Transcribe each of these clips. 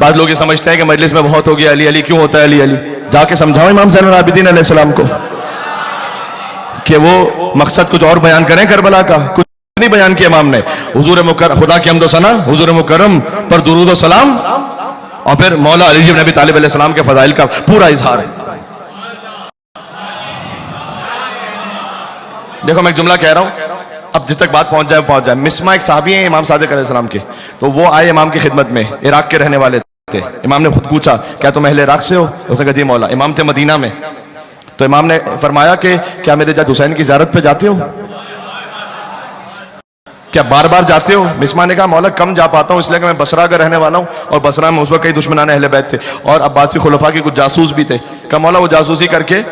بعض لوگ یہ سمجھتے ہیں کہ مجلس میں بہت ہو گیا علی علی کیوں ہوتا ہے علی علی. جا کے سمجھاؤ امام زین العابدین علیہ السلام کو کہ وہ مقصد کچھ اور بیان کریں کربلا کا. کچھ نہیں بیان کیا امام نے. حضور مکرم خدا کی حمد و ثنا حضور مکرم پر درود و سلام اور پھر مولا علی بن ابی طالب علیہ السلام کے فضائل کا پورا اظہار ہے. دیکھو میں ایک جملہ کہہ رہا ہوں, اب جس تک بات پہنچ جائے. مسمع ایک صحابی ہیں امام صادق علیہ السلام کے, تو وہ آئے امام کی خدمت میں, عراق کے رہنے والے تھے. امام نے خود پوچھا کیا تم اہل عراق سے ہو؟ اس نے کہا جی مولا. امام تھے مدینہ میں, تو امام نے فرمایا کہ کیا میرے جد حسین کی زیارت پہ جاتے ہو؟ کیا بار بار جاتے ہو؟ مسمع نے کہا مولا کم جا پاتا ہوں, اس لیے کہ میں بصرہ کا رہنے والا ہوں, اور بصرہ میں اس وقت کئی دشمنان اہل بیت تھے, اور عباسی خلفاء کے کچھ جاسوس بھی تھے. کہا مولا وہ جاسوسی کر کے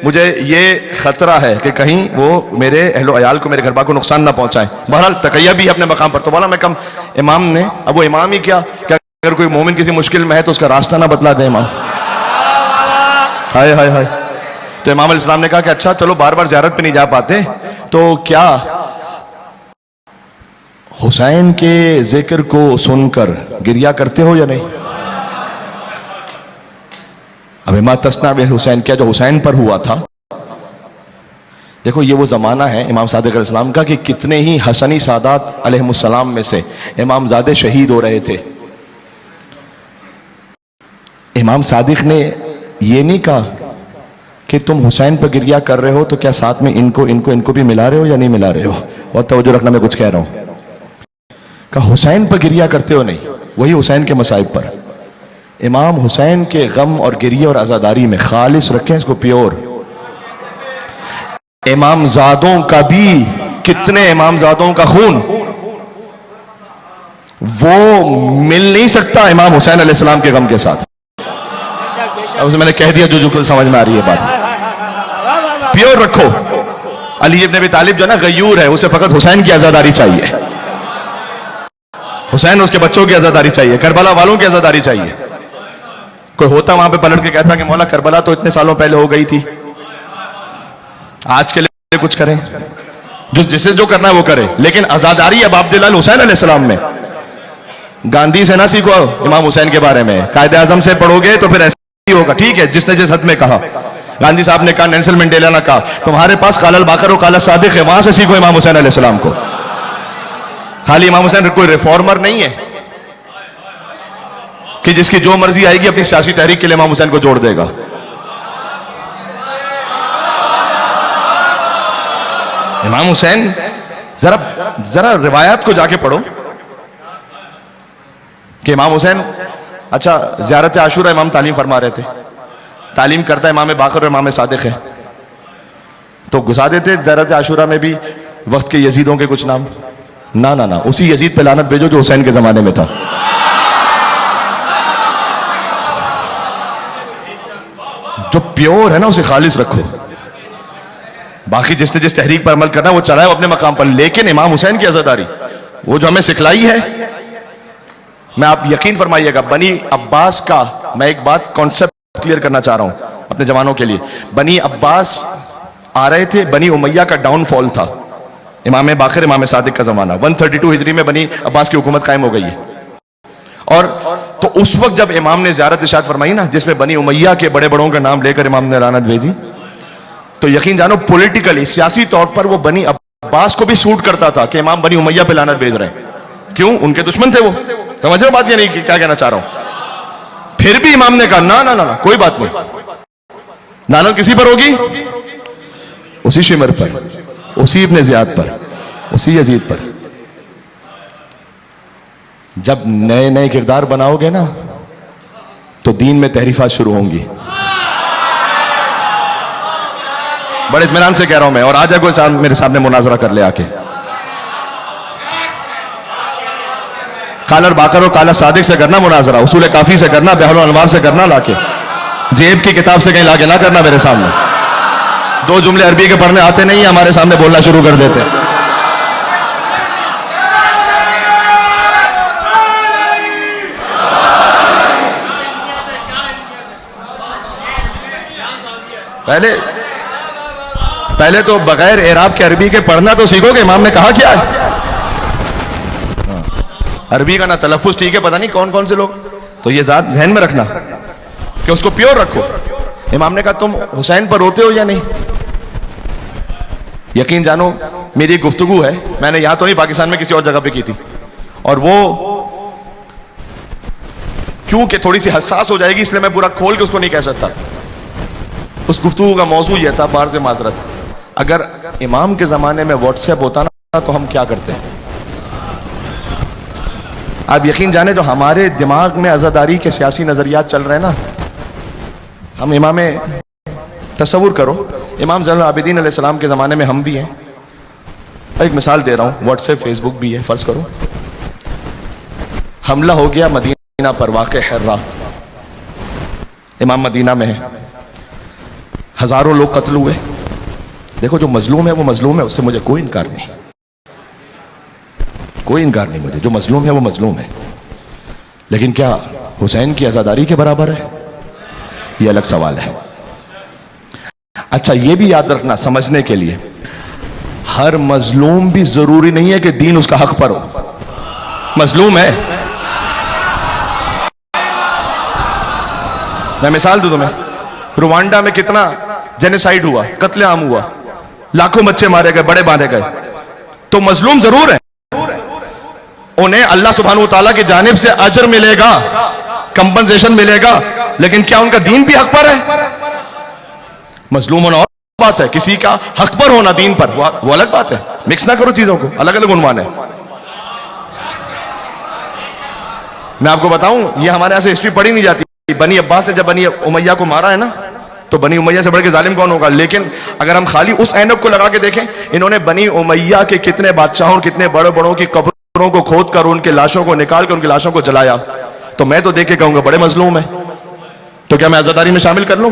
مجھے یہ خطرہ ہے کہ کہیں وہ میرے اہل و عیال کو, میرے گھر بار کو نقصان نہ پہنچائیں. بہرحال تقیہ بھی اپنے مقام پر. تو بولا میں کم. امام نے, اب وہ امام ہی کیا, کہ اگر کوئی مومن کسی مشکل میں ہے تو اس کا راستہ نہ بتلا دے امام. ہائے ہائے ہائے. تو امام علیہ السلام نے کہا کہ اچھا چلو بار بار زیارت پہ نہیں جا پاتے, تو کیا حسین کے ذکر کو سن کر گریہ کرتے ہو یا نہیں؟ اب ما تصنع بالحسین, کیا جو حسین پر ہوا تھا. دیکھو یہ وہ زمانہ ہے امام صادق علیہ السلام کا کہ کتنے ہی حسنی سادات علیہ السلام میں سے امام زادے شہید ہو رہے تھے. امام صادق نے یہ نہیں کہا کہ تم حسین پر گریہ کر رہے ہو تو کیا ساتھ میں ان کو بھی ملا رہے ہو یا نہیں ملا رہے ہو. اور توجہ رکھنا, میں کچھ کہہ رہا ہوں. کہ حسین پر گریہ کرتے ہو نہیں, وہی حسین کے مصائب پر. امام حسین کے غم اور گریہ اور عزاداری میں خالص رکھیں اس کو, پیور. امام زادوں کا بھی, کتنے امام زادوں کا خون وہ مل نہیں سکتا امام حسین علیہ السلام کے غم کے ساتھ. اب اسے میں نے کہہ دیا جو کل سمجھ میں آ رہی ہے بات. پیور رکھو. علی ابن ابی طالب جو نا غیور ہے, اسے فقط حسین کی عزاداری چاہیے, حسین اس کے بچوں کی عزاداری چاہیے, کربلا والوں کی عزاداری چاہیے. کوئی ہوتا وہاں پہ پلٹ کے کہتا کہ مولا کربلا تو اتنے سالوں پہلے ہو گئی تھی, آج کے لیے کچھ کریں, جسے جو کرنا ہے وہ کرے, لیکن عزاداری اب عبداللہ حسین علیہ السلام میں. گاندھی سے نہ سیکھو امام حسین کے بارے میں, قائد اعظم سے پڑھو گے تو پھر ایسا ہی ہوگا. ٹھیک ہے جس نے جس حد میں کہا, گاندھی صاحب نے کہا, نیلسن منڈیلا نے کہا, تمہارے پاس قال الباقر و قال الصادق ہے, وہاں سے سیکھو امام حسین علیہ السلام کو. خالی امام حسین کوئی ریفارمر نہیں ہے کہ جس کی جو مرضی آئے گی اپنی سیاسی تحریک کے لیے امام حسین کو جوڑ دے گا. امام حسین ذرا روایات کو جا کے پڑھو کہ امام حسین, اچھا زیارت عاشورہ امام تعلیم فرما رہے تھے, تعلیم کرتا امام باقر اور امام صادق ہے, تو گھسا دیتے زیارت عاشورہ میں بھی وقت کے یزیدوں کے کچھ نام. نہ اسی یزید پہ لعنت بھیجو جو حسین کے زمانے میں تھا. جو پیور ہے نا اسے خالص رکھو. باقی جس نے جس تحریک پر عمل کرنا وہ چلائے اپنے مقام پر, لیکن امام حسین کی عزاداری وہ جو ہمیں سکھلائی ہے. میں آپ یقین فرمائیے گا, بنی عباس کا میں ایک بات کانسیپٹ کلیئر کرنا چاہ رہا ہوں اپنے جوانوں کے لیے. بنی عباس آ رہے تھے, بنی امیہ کا ڈاؤن فال تھا, امام باقر امام صادق کا زمانہ. 132 ہجری میں بنی عباس کی حکومت قائم ہو گئی ہے. اور تو اس وقت جب امام نے زیارت ارشاد فرمائی نا, جس میں بنی امیہ کے بڑے بڑوں کا نام لے کر امام نے لعنت بھیجی, تو یقین جانو پولیٹیکلی سیاسی طور پر وہ بنی عباس کو بھی سوٹ کرتا تھا کہ امام بنی امیہ پہ لعنت بھیج رہے ہیں. کیوں؟ ان کے دشمن تھے وہ. سمجھ رہے ہو بات یا نہیں, کیا کہنا چاہ رہا ہوں. پھر بھی امام نے کہا نہ کوئی بات نہیں, لعنت کسی پر ہوگی, اسی شمر پر, اسی ابن زیاد پر, اسی یزید پر. جب نئے نئے کردار بناؤ گے نا تو دین میں تحریفات شروع ہوں گی. بڑے اطمینان سے کہہ رہا ہوں میں, اور آج کوئی میرے سامنے مناظرہ کر لے آ کے. قال الباقر اور قال الصادق سے کرنا مناظرہ, اصول کافی سے کرنا, بحر الانوار سے کرنا, لا کے جیب کی کتاب سے کہیں لا کے نہ کرنا میرے سامنے. 2 جملے عربی کے پڑھنے آتے نہیں, ہمارے سامنے بولنا شروع کر دیتے. پہلے تو بغیر اعراب کے عربی کے پڑھنا تو سیکھو کہ امام نے کہا کیا ہے. عربی کا نہ تلفظ ٹھیک ہے، پتہ نہیں کون کون سے لوگ. تو یہ ذات ذہن میں رکھنا کہ اس کو پیور رکھو. امام نے کہا تم حسین پر روتے ہو یا نہیں؟ یقین جانو میری گفتگو ہے، میں نے یہاں تو نہیں، پاکستان میں کسی اور جگہ پہ کی تھی، اور وہ کیونکہ تھوڑی سی حساس ہو جائے گی اس لیے میں پورا کھول کے اس کو نہیں کہہ سکتا. اس گفتگو کا موضوع یہ تھا، باہر سے معذرت، اگر امام کے زمانے میں واٹس ایپ ہوتا نا تو ہم کیا کرتے ہیں؟ آپ یقین جانیں جو ہمارے دماغ میں عزاداری کے سیاسی نظریات چل رہے ہیں نا، ہم امام، تصور کرو امام زین العابدین علیہ السلام کے زمانے میں ہم بھی ہیں. ایک مثال دے رہا ہوں، واٹس ایپ فیس بک بھی ہے. فرض کرو حملہ ہو گیا مدینہ پر، واقع حرہ، امام مدینہ میں ہے، ہزاروں لوگ قتل ہوئے. دیکھو جو مظلوم ہے وہ مظلوم ہے، اس سے مجھے کوئی انکار نہیں، کوئی انکار نہیں مجھے. جو مظلوم ہے وہ مظلوم ہے، لیکن کیا حسین کی عزاداری کے برابر ہے؟ یہ الگ سوال ہے. اچھا یہ بھی یاد رکھنا سمجھنے کے لیے، ہر مظلوم بھی ضروری نہیں ہے کہ دین اس کا حق پر ہو. مظلوم ہے، میں مثال دوں تمہیں، روانڈا میں کتنا جینیسائیڈ ہوا، قتل عام ہوا، لاکھوں بچے مارے گئے، بڑے باندھے گئے. تو مظلوم ضرور ہیں، انہیں اللہ سبحانہ وتعالیٰ کی جانب سے اجر ملے گا، کمپنسیشن ملے گا، لیکن کیا ان کا دین بھی حق پر ہے؟ مظلوم ہونا اور بات ہے، کسی کا حق پر ہونا دین پر وہ الگ بات ہے. مکس نہ کرو چیزوں کو، الگ الگ عنوان ہے. میں آپ کو بتاؤں یہ ہمارے یہاں سے ہسٹری پڑھی نہیں جاتی. بنی عباس نے جب بنی امیہ کو مارا ہے نا، تو بنی امیہ سے بڑھ کے ظالم کون ہوگا؟ لیکن اگر ہم خالی اس اینک کو لگا کے دیکھیں، انہوں نے بنی امیہ کے کتنے بادشاہوں اور کتنے بڑے بڑوں کی قبروں کو کھود کر ان کے لاشوں کو نکال کر ان کی لاشوں کو جلایا. تو میں تو دیکھ کے کہوں گا بڑے مظلوم ہیں. تو کیا میں عزاداری میں شامل کر لوں؟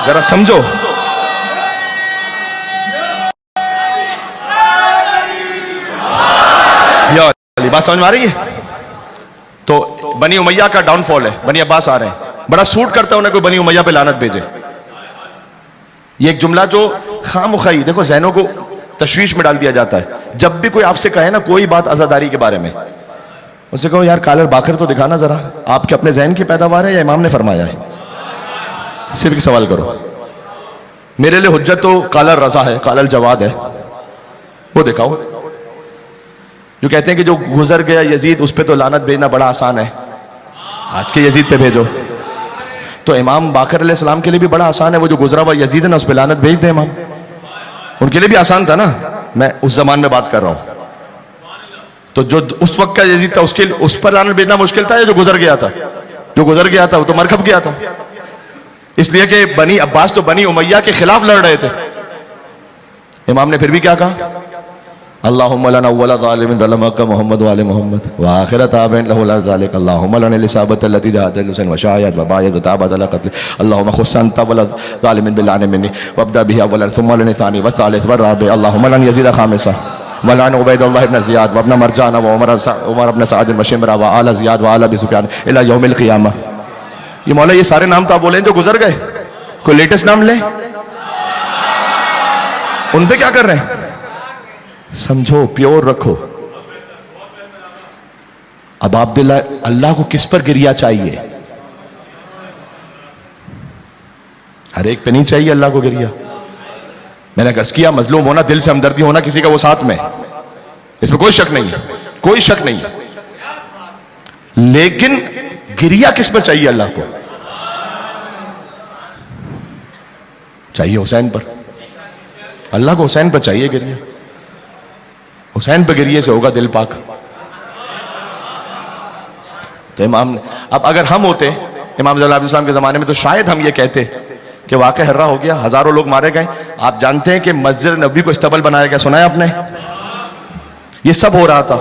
ذرا سمجھو. یہ بات سمجھ میں آ رہی ہے؟ تو بنی امیہ کا ڈاؤن فال ہے، بنی عباس آ رہے ہیں، بڑا سوٹ کرتا ہے انہیں کوئی بنی امیہ پہ لعنت بھیجے. یہ ایک جملہ جو خام خواہی دیکھو ذہنوں کو تشویش میں ڈال دیا جاتا ہے. جب بھی کوئی آپ سے کہے نا کوئی بات عزاداری کے بارے میں، اسے کہو یار کالر باکر تو دکھانا ذرا، آپ کے اپنے ذہن کی پیداوار ہے یا امام نے فرمایا ہے؟ صرف ایک سوال کرو. میرے لیے حجت تو کالر رضا ہے، کالر جواد ہے، وہ دکھاؤ. جو کہتے ہیں کہ جو گزر گیا یزید اس پہ تو لعنت بھیجنا بڑا آسان ہے، آج کے یزید پہ بھیجو. تو امام باقر علیہ السلام کے لیے بھی بڑا آسان ہے، وہ جو گزرا ہوا یزید ہے نا اس پہ لعنت بھیج دیں امام. ان کے لیے بھی آسان تھا نا، میں اس زمان میں بات کر رہا ہوں. تو جو اس وقت کا یزید تھا اس پر لعنت بھیجنا مشکل تھا یا جو گزر گیا تھا؟ جو گزر گیا تھا وہ تو مر کھپ گیا تھا، اس لیے کہ بنی عباس تو بنی امیہ کے خلاف لڑ رہے تھے. امام نے پھر بھی کیا کہا؟ اللہم لنا اولا ظالم ظلمک محمد وآل محمد وآخر تابعین لہو لا ذالک اللہم لنا الاسابت اللتی جہاد الحسین وشاید وباید وتابت لقتل اللہم خص انت ولا ظالم باللعن منی وابدأ بها اولا ثم لنا ثانی والثالث والرابع اللہم لنا یزید خامسہ ولعن عبید اللہ ابن زیاد وابن مرجان وعمر ابن سعد وشمرہ وآل زیاد وآل ابی سفیان الى یوم القیامہ. یہ مولا یہ سارے نام تو آپ بولیں جو گزر گئے، کوئی لیٹسٹ نام لیں؟ ان پہ کیا کر رہے ہیں؟ سمجھو، پیور رکھو. اب عبداللہ اللہ کو کس پر گریہ چاہیے؟ ہر ایک پہ نہیں چاہیے اللہ کو گریہ. میں نے عرض کیا مظلوم ہونا، دل سے ہمدردی ہونا کسی کا وہ ساتھ میں، اس میں کوئی شک نہیں ہے، کوئی شک نہیں. لیکن گریہ کس پر چاہیے اللہ کو؟ چاہیے حسین پر. اللہ کو حسین پر چاہیے گریہ. حسین پہ گریے سے ہوگا دل پاک. تو امام نے، اب اگر ہم ہوتے امام زین العابدین کے زمانے میں تو شاید ہم یہ کہتے کہ واقع حرہ ہو گیا، ہزاروں لوگ مارے گئے. آپ جانتے ہیں کہ مسجد نبوی کو استقبال بنایا گیا، سنا ہے آپ نے؟ یہ سب ہو رہا تھا.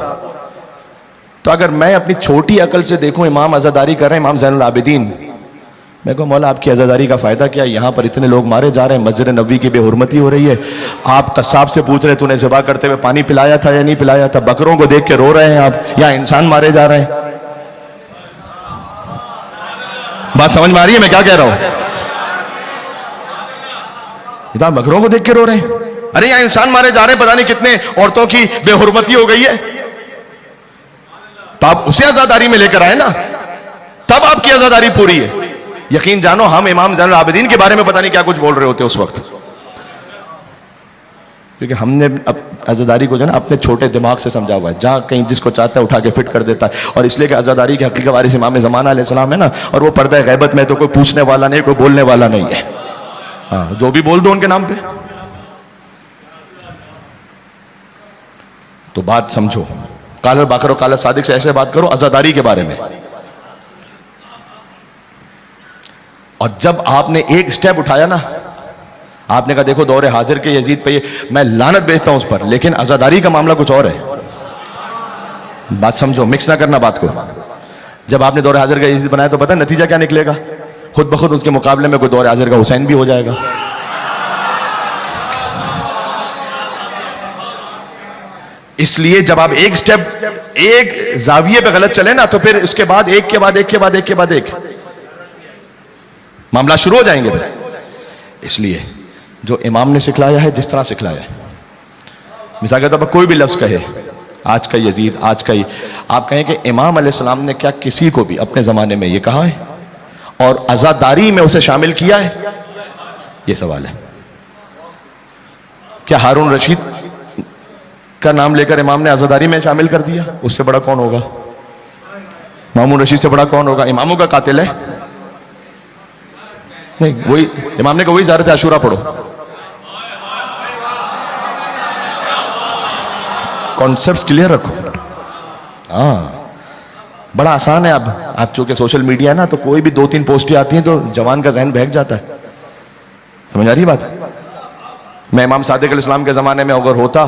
تو اگر میں اپنی چھوٹی عقل سے دیکھوں امام عزاداری کر رہے ہیں، امام زین العابدین، میں کہوں مولا آپ کی عزاداری کا فائدہ کیا؟ یہاں پر اتنے لوگ مارے جا رہے ہیں، مسجد نبوی کی بے حرمتی ہو رہی ہے. آپ قصاب سے پوچھ رہے تو نے ذبح کرتے ہوئے پانی پلایا تھا یا نہیں پلایا تھا؟ بکروں کو دیکھ کے رو رہے ہیں آپ، یا انسان مارے جا رہے ہیں. بات سمجھ میں آ رہی ہے میں کیا کہہ رہا ہوں؟ اتنا بکروں کو دیکھ کے رو رہے ہیں. ارے یہاں انسان مارے جا رہے ہیں, پتہ نہیں کتنے عورتوں کی بے حرمتی ہو گئی ہے. تو آپ اسے عزاداری میں لے کر آئے نا, تب آپ کی عزاداری پوری ہے. یقین جانو ہم امام زین العابدین کے بارے میں پتہ نہیں کیا کچھ بول رہے ہوتے اس وقت, کیونکہ ہم نے عزاداری کو جو ہے نا اپنے چھوٹے دماغ سے سمجھا ہوا ہے, جہاں کہیں جس کو چاہتا ہے اٹھا کے فٹ کر دیتا ہے. اور اس لیے کہ عزاداری کے حقیقی وارث امام زمانہ علیہ السلام ہے نا, اور وہ پردہ غیبت میں تو کوئی پوچھنے والا نہیں, کوئی بولنے والا نہیں ہے. ہاں, جو بھی بول دو ان کے نام پہ. تو بات سمجھو, قال الباقر و قال الصادق سے ایسے بات کرو عزاداری کے بارے میں. اور جب آپ نے ایک سٹیپ اٹھایا نا, آپ نے کہا دیکھو دور حاضر کے یزید پہ میں لعنت بھیجتا ہوں اس پر, لیکن عزاداری کا معاملہ کچھ اور ہے. بات سمجھو, مکس نہ کرنا بات کو. جب آپ نے دور حاضر کا یزید بنایا تو پتہ نتیجہ کیا نکلے گا؟ خود بخود اس کے مقابلے میں کوئی دور حاضر کا حسین بھی ہو جائے گا. اس لیے جب آپ ایک سٹیپ ایک زاویے پہ غلط چلے نا, تو پھر اس کے بعد ایک کے بعد ایک کے بعد ایک کے بعد ایک معاملہ شروع ہو جائیں گے. اس لیے جو امام نے سکھلایا ہے, جس طرح سکھلایا ہے, مثال کے طور پر کوئی بھی لفظ کہے, آج کا یزید, آج کا آپ کہیں کہ امام علیہ السلام نے کیا کسی کو بھی اپنے زمانے میں یہ کہا ہے اور عزاداری میں اسے شامل کیا ہے؟ یہ سوال ہے. کیا ہارون رشید کا نام لے کر امام نے عزاداری میں شامل کر دیا؟ اس سے بڑا کون ہوگا؟ مامون رشید سے بڑا کون ہوگا؟ اماموں کا قاتل ہے نہیں, وہی امام نے کہا وہی زیارت عاشورہ پڑھو. کانسیپٹس کلیئر رکھو. ہاں, بڑا آسان ہے. اب آپ چونکہ سوشل میڈیا ہے نا, تو کوئی بھی 2-3 پوسٹیں آتی ہیں تو جوان کا ذہن بہک جاتا ہے. سمجھ آ رہی بات؟ میں امام صادق علیہ السلام کے زمانے میں اگر ہوتا,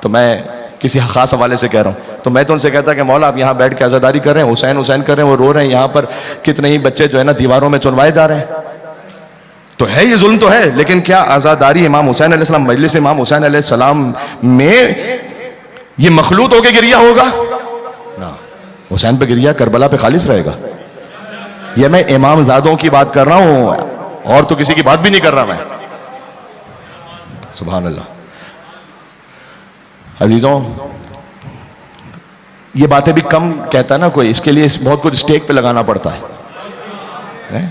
تو میں کسی خاص حوالے سے کہہ رہا ہوں, تو میں تو ان سے کہتا کہ مولا آپ یہاں بیٹھ کے عزاداری کر رہے ہیں, حسین حسین کر رہے ہیں, وہ رو رہے ہیں, یہاں پر کتنے ہی بچے جو ہے نا دیواروں میں چنوائے جا رہے ہیں. تو ہے یہ ظلم تو ہے, لیکن کیا عزاداری امام حسین علیہ السلام, مجلس امام حسین علیہ السلام میں یہ مخلوط ہو کے گریا ہوگا؟ نا, حسین پہ گریا کربلا پہ خالص رہے گا. یہ میں امام زادوں کی بات کر رہا ہوں, اور تو کسی کی بات بھی نہیں کر رہا میں. سبحان اللہ. عزیزوں, یہ باتیں بھی کم کہتا ہے نا کوئی, اس کے لیے بہت کچھ اسٹیک پہ لگانا پڑتا ہے.